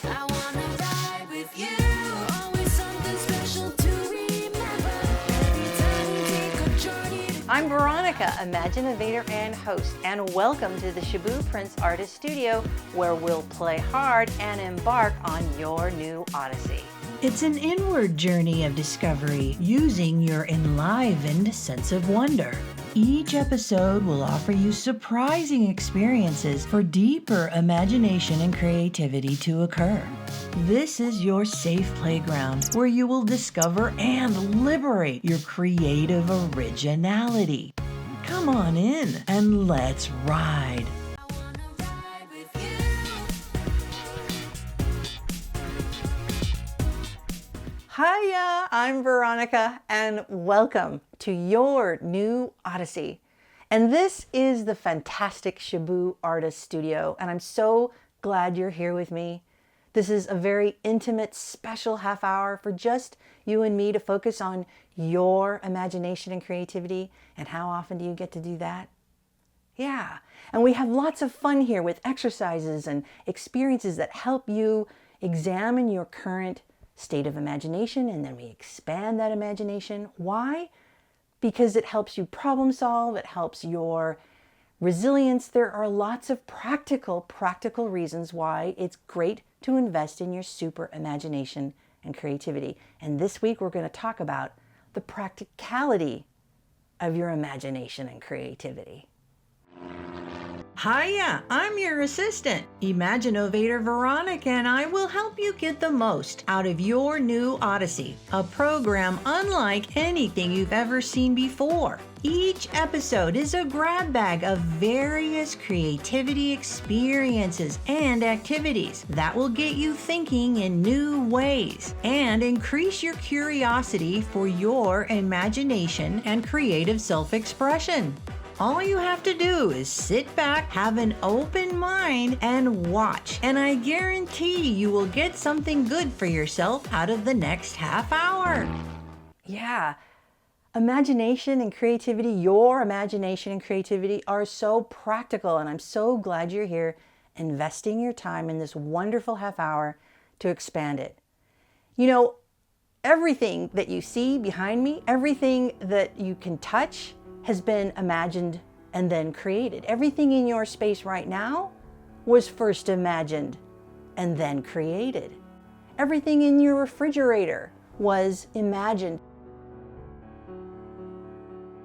I wanna ride with you. Always something special to remember. Every time we take a journey. I'm Veronica, Imaginovator and host, and welcome to the Shaboo Prince Artist Studio, where we'll play hard and embark on your new Odyssey. It's an inward journey of discovery using your enlivened sense of wonder. Each episode will offer you surprising experiences for deeper imagination and creativity to occur. This is your safe playground where you will discover and liberate your creative originality. Come on in and let's ride. I wanna ride with you. Hiya, I'm Veronica, and welcome to your new Odyssey. And this is the fantastic Shaboo Artist Studio, and I'm so glad you're here with me. This is a very intimate, special half hour for just you and me to focus on your imagination and creativity. And how often do you get to do that? Yeah, and we have lots of fun here with exercises and experiences that help you examine your current state of imagination, and then we expand that imagination. Why? Because it helps you problem solve, it helps your resilience. There are lots of practical reasons why it's great to invest in your super imagination and creativity. And this week we're going to talk about the practicality of your imagination and creativity. Hiya, I'm your assistant, Imaginovator Veronica, and I will help you get the most out of your new Odyssey, a program unlike anything you've ever seen before. Each episode is a grab bag of various creativity experiences and activities that will get you thinking in new ways and increase your curiosity for your imagination and creative self-expression. All you have to do is sit back, have an open mind, and watch. And I guarantee you will get something good for yourself out of the next half hour. Yeah, imagination and creativity, your imagination and creativity are so practical, and I'm so glad you're here investing your time in this wonderful half hour to expand it. You know, everything that you see behind me, everything that you can touch, has been imagined and then created. Everything in your space right now was first imagined and then created. Everything in your refrigerator was imagined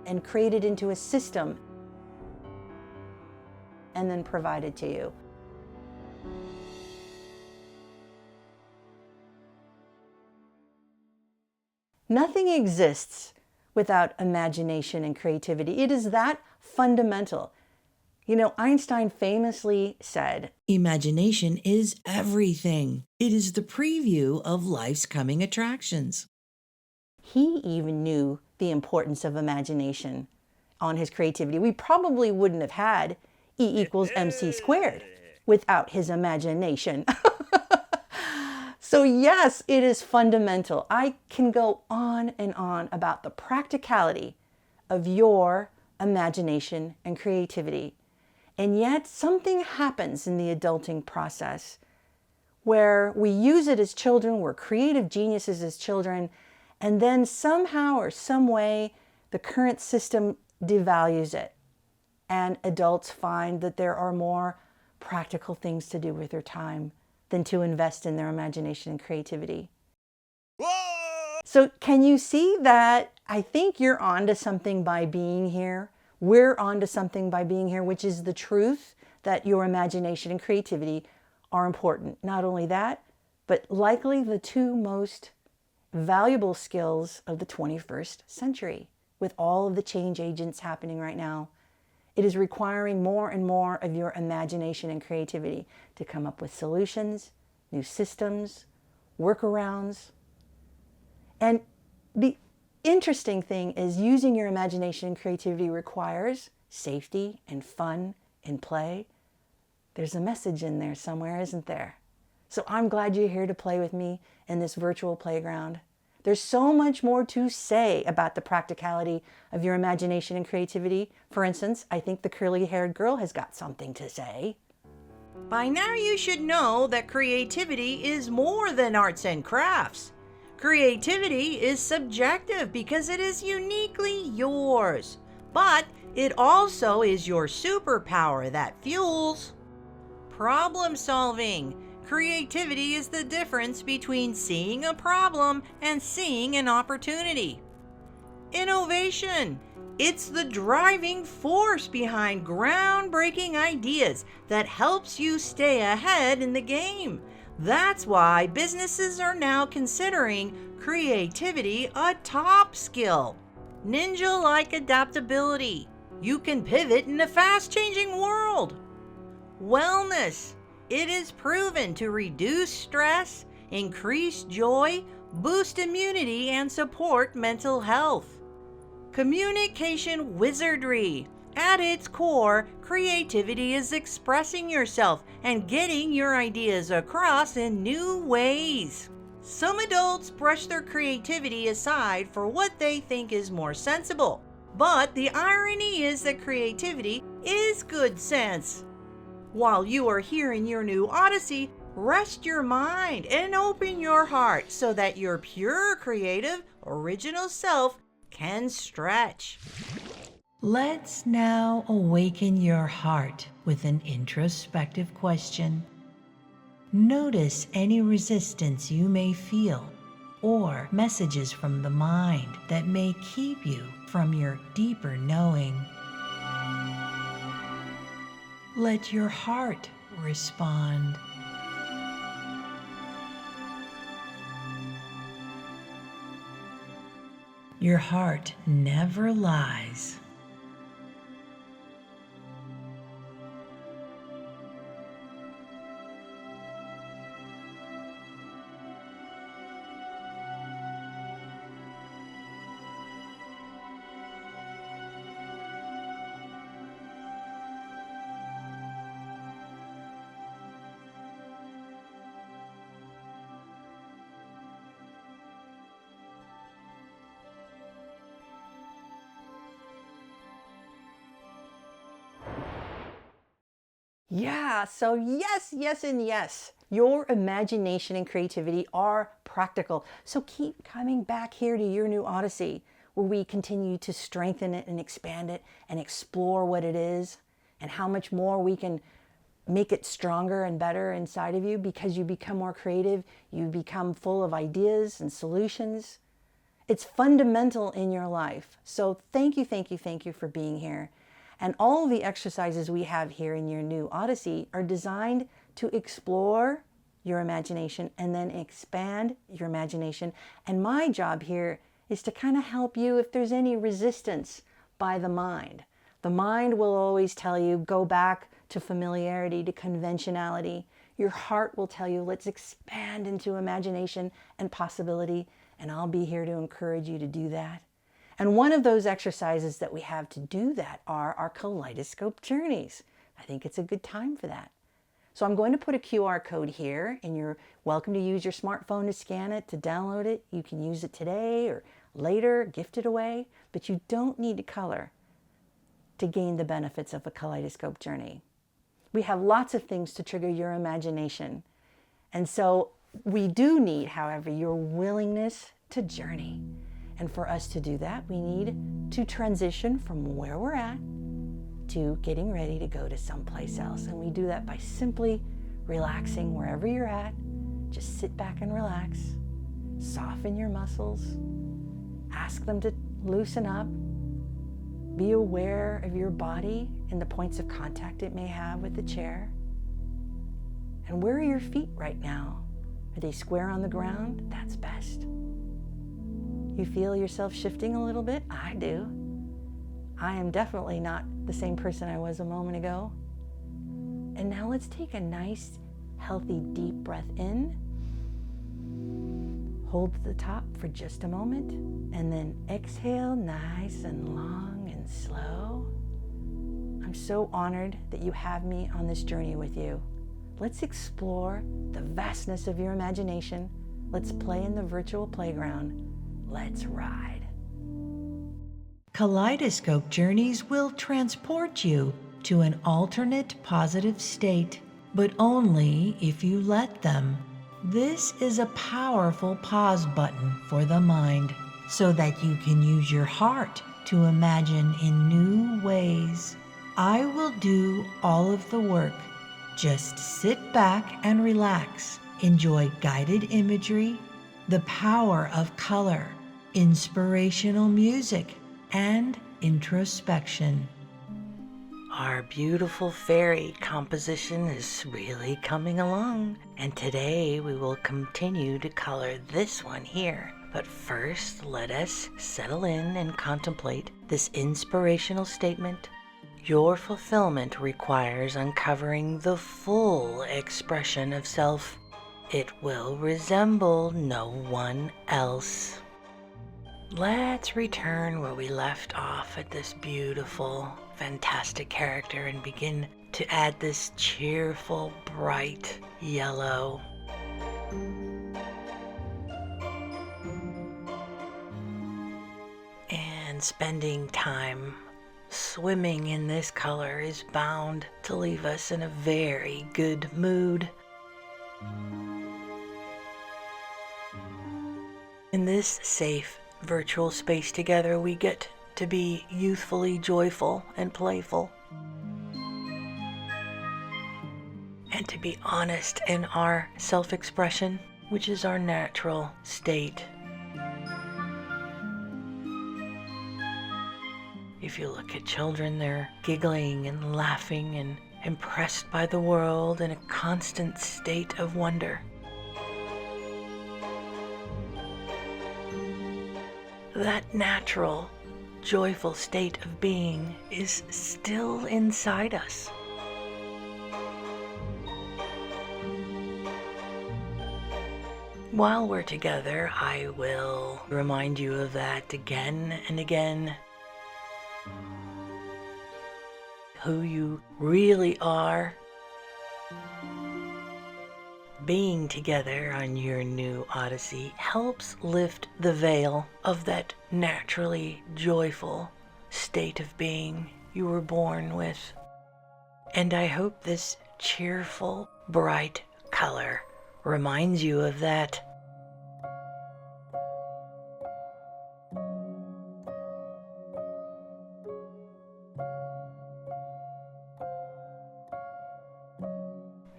and created into a system and then provided to you. Nothing exists without imagination and creativity. It is that fundamental. You know, Einstein famously said, Imagination is everything. It is the preview of life's coming attractions. he even knew the importance of imagination on his creativity. We probably wouldn't have had E equals MC squared without his imagination. So yes, it is fundamental. I can go on and on about the practicality of your imagination and creativity. And yet something happens in the adulting process where we use it as children, we're creative geniuses as children, and then somehow or some way the current system devalues it. And adults find that there are more practical things to do with their time than to invest in their imagination and creativity. Whoa! So can you see that I think you're onto something by being here? We're onto something by being here, which is the truth that your imagination and creativity are important. Not only that, but likely the two most valuable skills of the 21st century. With all of the change agents happening right now, it is requiring more and more of your imagination and creativity to come up with solutions, new systems, workarounds. And the interesting thing is using your imagination and creativity requires safety and fun and play. There's a message in there somewhere, isn't there? So I'm glad you're here to play with me in this virtual playground. There's so much more to say about the practicality of your imagination and creativity. For instance, I think the curly-haired girl has got something to say. By now you should know that creativity is more than arts and crafts. Creativity is subjective because it is uniquely yours, but it also is your superpower that fuels problem solving. Creativity is the difference between seeing a problem and seeing an opportunity. Innovation. It's the driving force behind groundbreaking ideas that helps you stay ahead in the game. That's why businesses are now considering creativity a top skill. Ninja-like adaptability. You can pivot in a fast-changing world. Wellness. It is proven to reduce stress, increase joy, boost immunity, and support mental health. Communication wizardry. At its core, creativity is expressing yourself and getting your ideas across in new ways. Some adults brush their creativity aside for what they think is more sensible, but the irony is that creativity is good sense. While you are here in your new Odyssey, rest your mind and open your heart so that your pure, creative, original self can stretch. Let's now awaken your heart with an introspective question. Notice any resistance you may feel or messages from the mind that may keep you from your deeper knowing. Let your heart respond. Your heart never lies. Yeah, so yes, yes, and yes. Your imagination and creativity are practical. So keep coming back here to your new Odyssey, where we continue to strengthen it and expand it and explore what it is and how much more we can make it stronger and better inside of you because you become more creative, you become full of ideas and solutions. It's fundamental in your life. So thank you, thank you, thank you for being here. And all the exercises we have here in your new Odyssey are designed to explore your imagination and then expand your imagination. And my job here is to kind of help you if there's any resistance by the mind. The mind will always tell you, go back to familiarity, to conventionality. Your heart will tell you, let's expand into imagination and possibility. And I'll be here to encourage you to do that. And one of those exercises that we have to do that are our kaleidoscope journeys. I think it's a good time for that. So I'm going to put a QR code here, and you're welcome to use your smartphone to scan it, to download it. You can use it today or later, gift it away, but you don't need to color to gain the benefits of a kaleidoscope journey. We have lots of things to trigger your imagination. And so we do need, however, your willingness to journey. And for us to do that, we need to transition from where we're at to getting ready to go to someplace else. And we do that by simply relaxing wherever you're at. Just sit back and relax. Soften your muscles. Ask them to loosen up. Be aware of your body and the points of contact it may have with the chair. And where are your feet right now? Are they square on the ground? That's best. You feel yourself shifting a little bit? I do. I am definitely not the same person I was a moment ago. And now let's take a nice, healthy, deep breath in. Hold at the top for just a moment. And then exhale nice and long and slow. I'm so honored that you have me on this journey with you. Let's explore the vastness of your imagination. Let's play in the virtual playground. Let's ride. Kaleidoscope journeys will transport you to an alternate positive state but only if you let them. This is a powerful pause button for the mind, so that you can use your heart to imagine in new ways. I will do all of the work. Just sit back and relax. Enjoy guided imagery, the power of color, inspirational music, and introspection. Our beautiful fairy composition is really coming along, and today we will continue to color this one here. But first, let us settle in and contemplate this inspirational statement. Your fulfillment requires uncovering the full expression of self. It will resemble no one else. Let's return where we left off at this beautiful, fantastic character and begin to add this cheerful, bright yellow. And spending time swimming in this color is bound to leave us in a very good mood. In this safe virtual space together, we get to be youthfully joyful and playful, and to be honest in our self-expression, which is our natural state. If you look at children, they're giggling and laughing and impressed by the world in a constant state of wonder. That natural, joyful state of being is still inside us. While we're together, I will remind you of that again and again. Who you really are. Being together on your new Odyssey helps lift the veil of that naturally joyful state of being you were born with. And I hope this cheerful, bright color reminds you of that.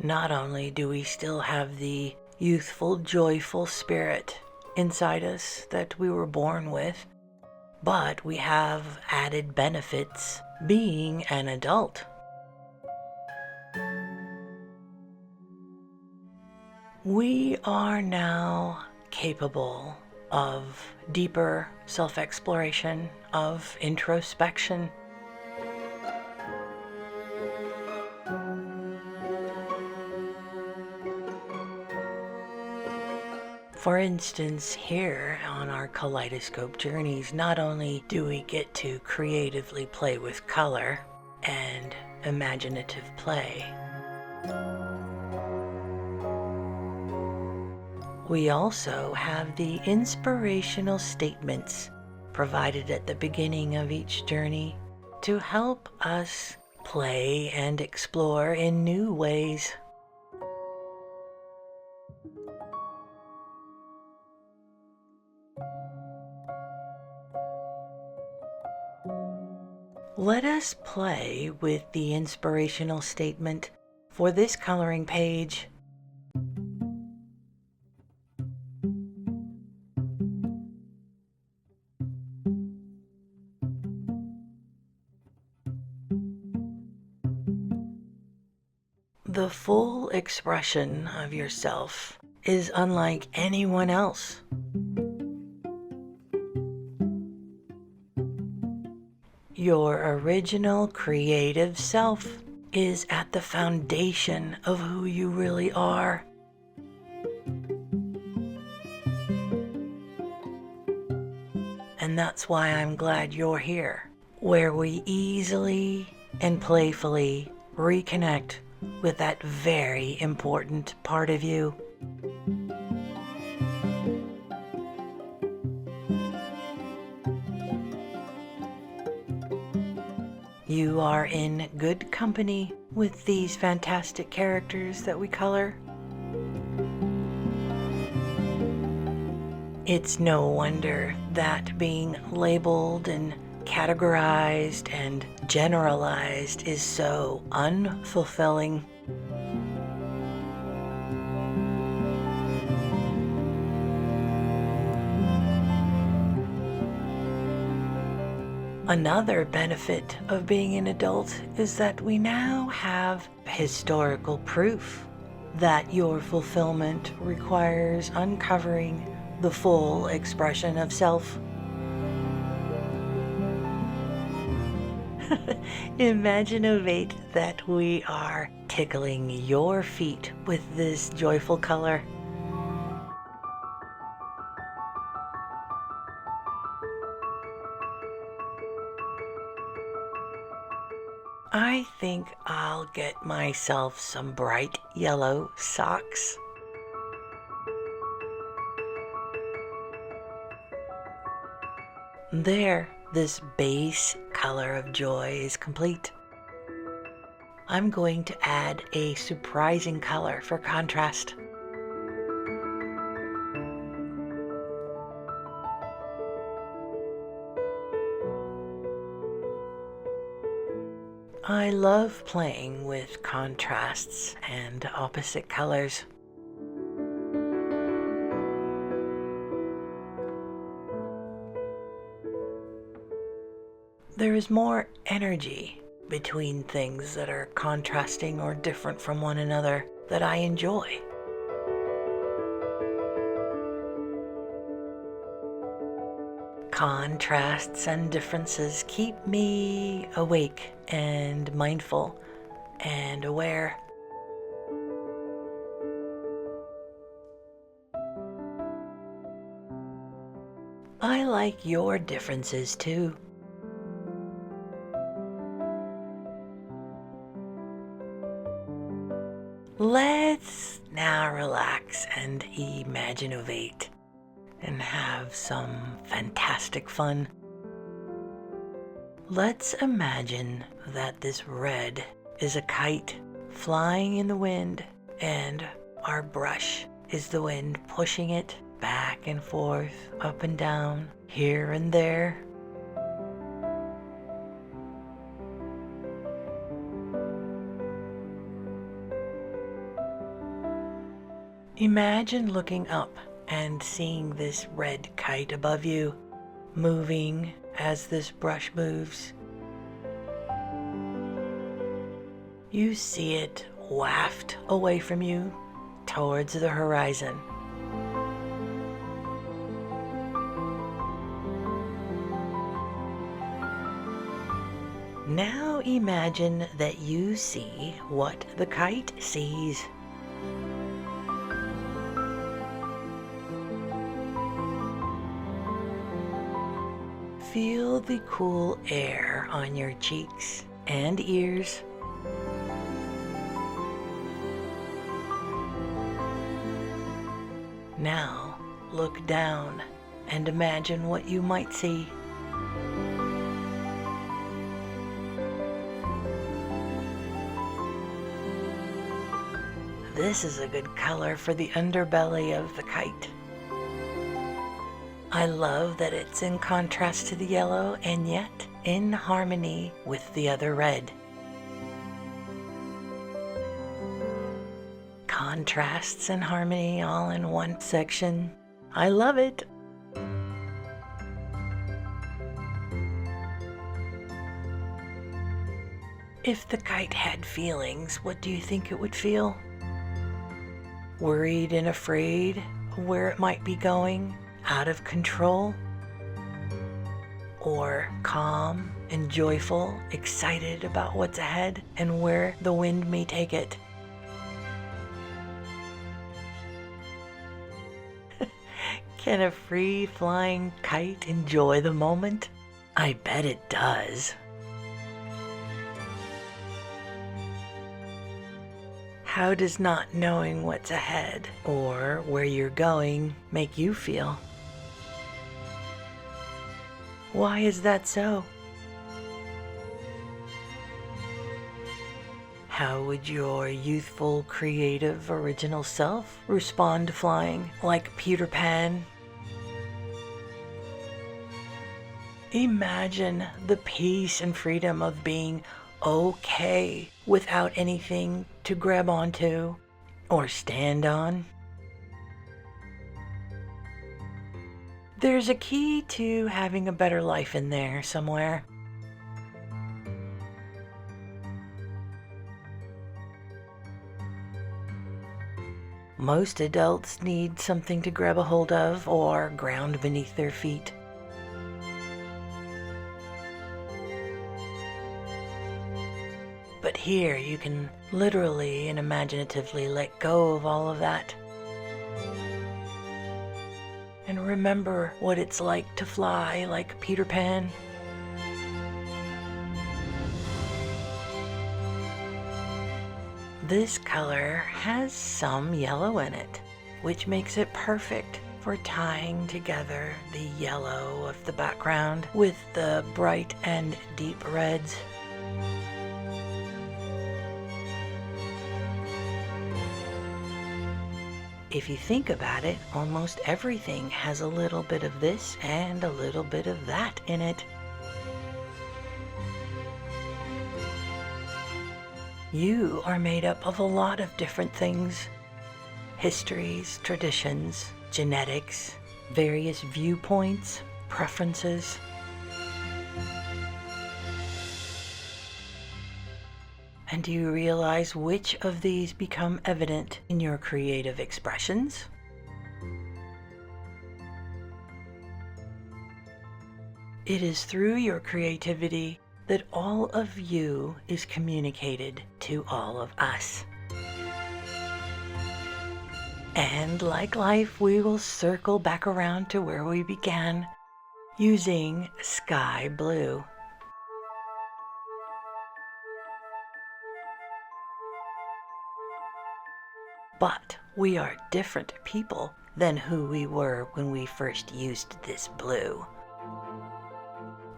Not only do we still have the youthful, joyful spirit inside us that we were born with, but we have added benefits being an adult. We are now capable of deeper self-exploration, of introspection. For instance, here on our kaleidoscope journeys, not only do we get to creatively play with color and imaginative play, we also have the inspirational statements provided at the beginning of each journey to help us play and explore in new ways. Let us play with the inspirational statement for this coloring page. The full expression of yourself is unlike anyone else. Your original creative self is at the foundation of who you really are. And that's why I'm glad you're here, where we easily and playfully reconnect with that very important part of you. You are in good company with these fantastic characters that we color? It's no wonder that being labeled and categorized and generalized is so unfulfilling. Another benefit of being an adult is that we now have historical proof that your fulfillment requires uncovering the full expression of self. Imaginovate that we are tickling your feet with this joyful color. I think I'll get myself some bright yellow socks. There, this base color of joy is complete. I'm going to add a surprising color for contrast. I love playing with contrasts and opposite colors. There is more energy between things that are contrasting or different from one another that I enjoy. Contrasts and differences keep me awake and mindful and aware. I like your differences too. Let's now relax and imaginovate and have some fantastic fun. Let's imagine that this red is a kite flying in the wind, and our brush is the wind pushing it back and forth, up and down, here and there. Imagine looking up and seeing this red kite above you, moving as this brush moves. You see it waft away from you towards the horizon. Now imagine that you see what the kite sees. Feel the cool air on your cheeks and ears. Now look down and imagine what you might see. This is a good color for the underbelly of the kite. I love that it's in contrast to the yellow and yet in harmony with the other red. Contrasts and harmony all in one section. I love it. If the kite had feelings, what do you think it would feel? Worried and afraid of where it might be going? Out of control? Or calm and joyful, excited about what's ahead and where the wind may take it? Can a free-flying kite enjoy the moment? I bet it does. How does not knowing what's ahead or where you're going make you feel? Why is that so? How would your youthful, creative, original self respond to flying like Peter Pan? Imagine the peace and freedom of being okay without anything to grab onto or stand on. There's a key to having a better life in there somewhere. Most adults need something to grab a hold of or ground beneath their feet. But here you can literally and imaginatively let go of all of that. And remember what it's like to fly like Peter Pan. This color has some yellow in it, which makes it perfect for tying together the yellow of the background with the bright and deep reds. If you think about it, almost everything has a little bit of this and a little bit of that in it. You are made up of a lot of different things. Histories, traditions, genetics, various viewpoints, preferences. And do you realize which of these become evident in your creative expressions? It is through your creativity that all of you is communicated to all of us. And like life, we will circle back around to where we began, using sky blue. But we are different people than who we were when we first used this blue.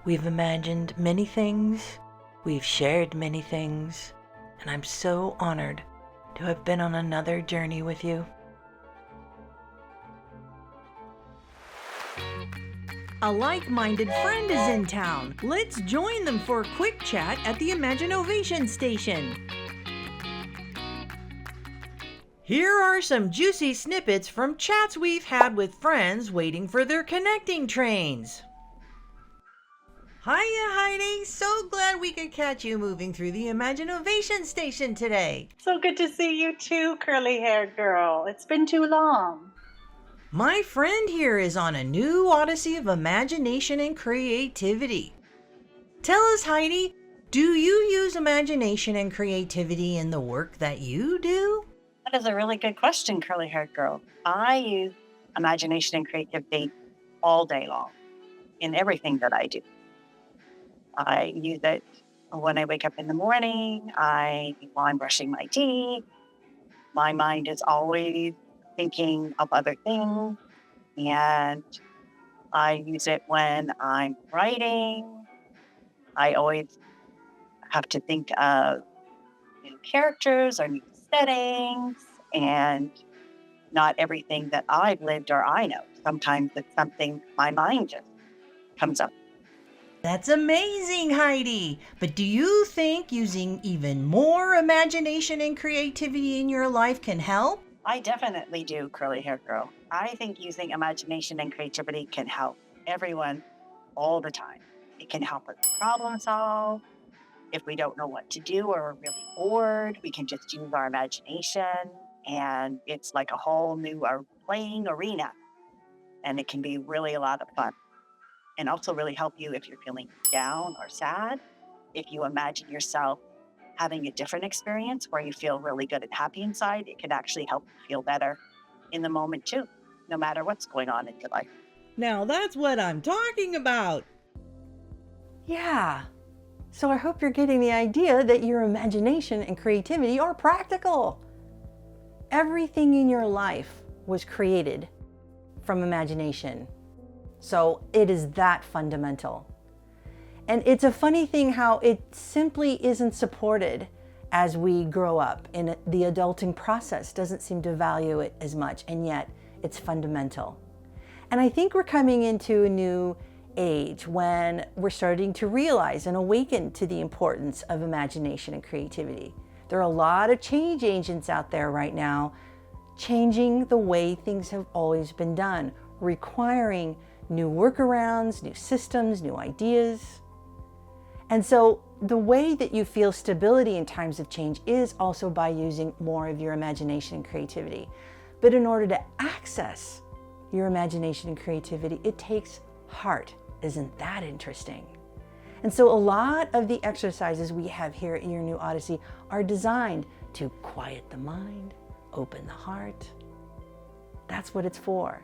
We've imagined many things, we've shared many things, and I'm so honored to have been on another journey with you. A like-minded friend is in town. Let's join them for a quick chat at the Imaginovator station. Here are some juicy snippets from chats we've had with friends waiting for their connecting trains. Hiya, Heidi. So glad we could catch you moving through the Imaginovator station today. So good to see you too, curly-haired girl. It's been too long. My friend here is on a new Odyssey of imagination and creativity. Tell us, Heidi, do you use imagination and creativity in the work that you do? That is a really good question, curly-haired girl. I use imagination and creativity all day long in everything that I do. I use it when I wake up in the morning, while I'm brushing my teeth. My mind is always thinking of other things, and I use it when I'm writing. I always have to think of new characters or new settings, and not everything that I've lived or I know. Sometimes it's something my mind just comes up. That's amazing, Heidi. But do you think using even more imagination and creativity in your life can help? I definitely do, curly-haired girl. I think using imagination and creativity can help everyone all the time. It can help us problem solve. If we don't know what to do or we're really bored, we can just use our imagination, and it's like a whole new playing arena. And it can be really a lot of fun. And also really help you if you're feeling down or sad. If you imagine yourself having a different experience where you feel really good and happy inside, it can actually help you feel better in the moment too, no matter what's going on in your life. Now that's what I'm talking about. Yeah. So I hope you're getting the idea that your imagination and creativity are practical. Everything in your life was created from imagination. So it is that fundamental. And it's a funny thing how it simply isn't supported as we grow up, and the adulting process doesn't seem to value it as much, and yet it's fundamental. And I think we're coming into a new age when we're starting to realize and awaken to the importance of imagination and creativity. There are a lot of change agents out there right now, changing the way things have always been done, requiring new workarounds, new systems, new ideas. And so the way that you feel stability in times of change is also by using more of your imagination and creativity. But in order to access your imagination and creativity, it takes heart. Isn't that interesting? And so a lot of the exercises we have here at Your New Odyssey are designed to quiet the mind, open the heart. That's what it's for.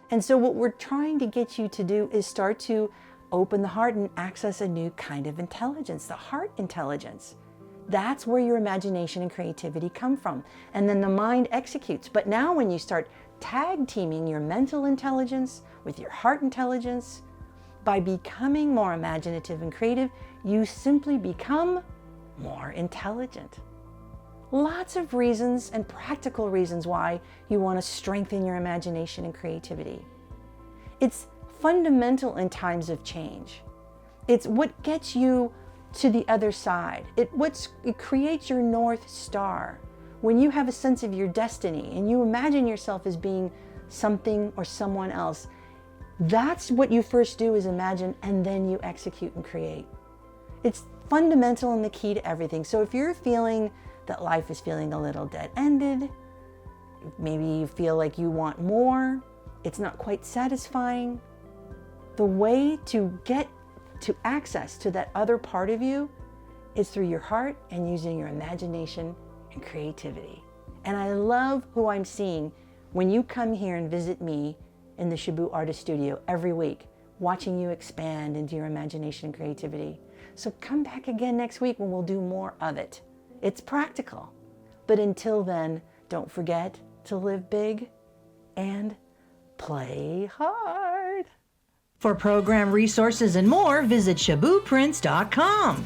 And so what we're trying to get you to do is start to open the heart and access a new kind of intelligence, the heart intelligence. That's where your imagination and creativity come from. And then the mind executes. But now when you start tag teaming your mental intelligence with your heart intelligence, by becoming more imaginative and creative, you simply become more intelligent. Lots of reasons and practical reasons why you want to strengthen your imagination and creativity. It's fundamental in times of change. It's what gets you to the other side. It creates your North Star. When you have a sense of your destiny and you imagine yourself as being something or someone else, that's what you first do, is imagine, and then you execute and create. It's fundamental and the key to everything. So if you're feeling that life is feeling a little dead-ended, maybe you feel like you want more, it's not quite satisfying, the way to get to access to that other part of you is through your heart and using your imagination and creativity. And I love who I'm seeing when you come here and visit me in the Shaboo Artist Studio every week, watching you expand into your imagination and creativity. So come back again next week when we'll do more of it. It's practical. But until then, don't forget to live big and play hard. For program resources and more, visit shabooprints.com.